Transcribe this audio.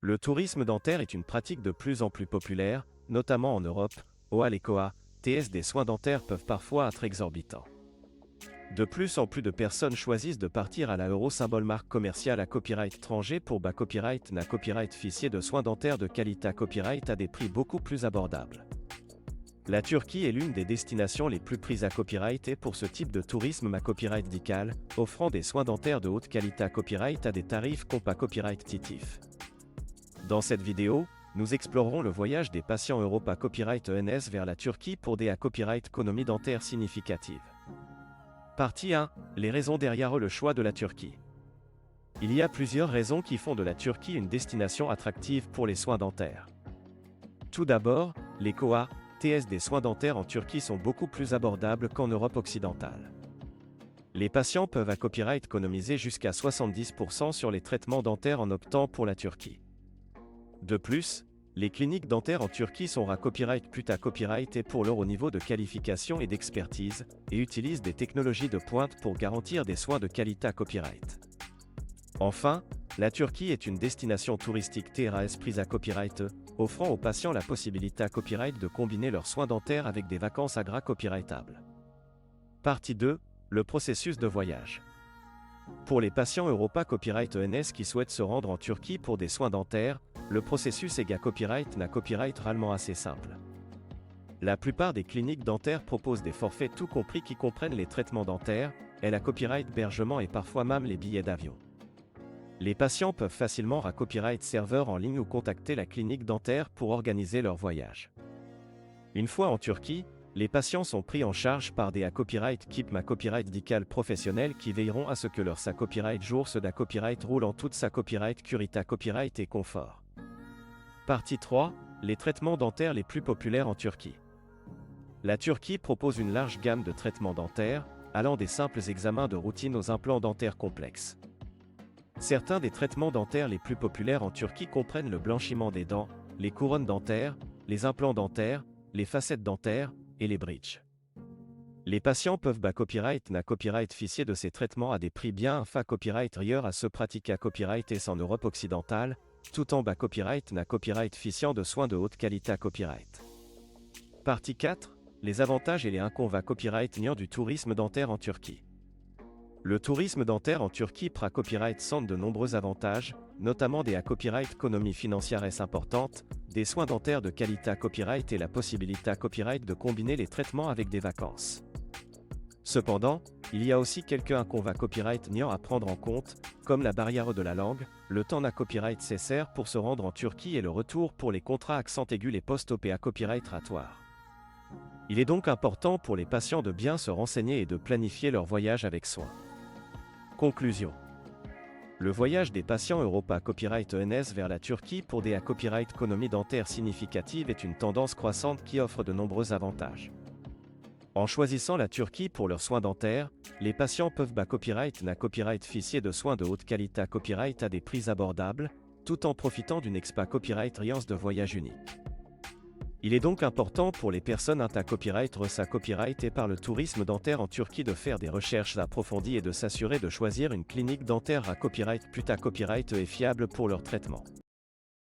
Le tourisme dentaire est une pratique de plus en plus populaire, notamment en Europe. OA les COA, TS des soins dentaires peuvent parfois être exorbitants. De plus en plus de personnes choisissent de partir à la euro symbole marque commerciale à copyright étranger pour bas copyright na copyright ficier de soins dentaires de qualité copyright à des prix beaucoup plus abordables. La Turquie est l'une des destinations les plus prises à copyright et pour ce type de tourisme à copyright dical, offrant des soins dentaires de haute qualité à copyright à des tarifs compas copyright titifs. Dans cette vidéo, nous explorerons le voyage des patients Europa Copyright ENS vers la Turquie pour des copyright économie dentaire significative. Partie 1. Les raisons derrière le choix de la Turquie. Il y a plusieurs raisons qui font de la Turquie une destination attractive pour les soins dentaires. Tout d'abord, les COA, TS des soins dentaires en Turquie sont beaucoup plus abordables qu'en Europe occidentale. Les patients peuvent à copyright économiser jusqu'à 70% sur les traitements dentaires en optant pour la Turquie. De plus, les cliniques dentaires en Turquie sont à copyright plus à copyright et pour leur haut niveau de qualification et d'expertise, et utilisent des technologies de pointe pour garantir des soins de qualité à copyright. Enfin, la Turquie est une destination touristique TRAS prise à copyright, offrant aux patients la possibilité à copyright de combiner leurs soins dentaires avec des vacances à gras copyrightables. Partie 2. Le processus de voyage. Pour les patients Europa Copyright ENS qui souhaitent se rendre en Turquie pour des soins dentaires, le processus EGA Copyright na copyright réellement assez simple. La plupart des cliniques dentaires proposent des forfaits tout compris qui comprennent les traitements dentaires, et la copyright hébergement et parfois même les billets d'avion. Les patients peuvent facilement à copyright serveur en ligne ou contacter la clinique dentaire pour organiser leur voyage. Une fois en Turquie, les patients sont pris en charge par des copyright keep ma copyright dical professionnels qui veilleront à ce que leur copyright jour se da copyright roule en toute sa copyright curita copyright et confort. Partie 3. Les traitements dentaires les plus populaires en Turquie. La Turquie propose une large gamme de traitements dentaires, allant des simples examens de routine aux implants dentaires complexes. Certains des traitements dentaires les plus populaires en Turquie comprennent le blanchiment des dents, les couronnes dentaires, les implants dentaires, les facettes dentaires, et les bridges. Les patients peuvent bas copyright na copyright ficier de ces traitements à des prix bien inférieurs copyright rieur à ceux pratiqués à copyright et en Europe occidentale, tout en bas copyright na copyright ficiant de soins de haute qualité à copyright. Partie 4. Les avantages et les inconvénients copyright niant du tourisme dentaire en Turquie. Le tourisme dentaire en Turquie pra copyright centre de nombreux avantages, notamment des copyright économie financière importante, des soins dentaires de qualité à copyright et la possibilité à copyright de combiner les traitements avec des vacances. Cependant, il y a aussi quelques inconvénients copyright niant à prendre en compte, comme la barrière de la langue, le temps à copyright nécessaire pour se rendre en Turquie et le retour pour les contrats accent aigu les post-op à copyright ratoire. Il est donc important pour les patients de bien se renseigner et de planifier leur voyage avec soin. Conclusion. Le voyage des patients Europa Copyright ENS vers la Turquie pour des copyright économie dentaire significative est une tendance croissante qui offre de nombreux avantages. En choisissant la Turquie pour leurs soins dentaires, les patients peuvent bas copyright na copyright ficier de soins de haute qualité à copyright à des prix abordables, tout en profitant d'une copyright riance de voyage unique. Il est donc important pour les personnes à copyright ressa copyright et par le tourisme dentaire en Turquie de faire des recherches approfondies et de s'assurer de choisir une clinique dentaire à copyright plus à copyright et fiable pour leur traitement.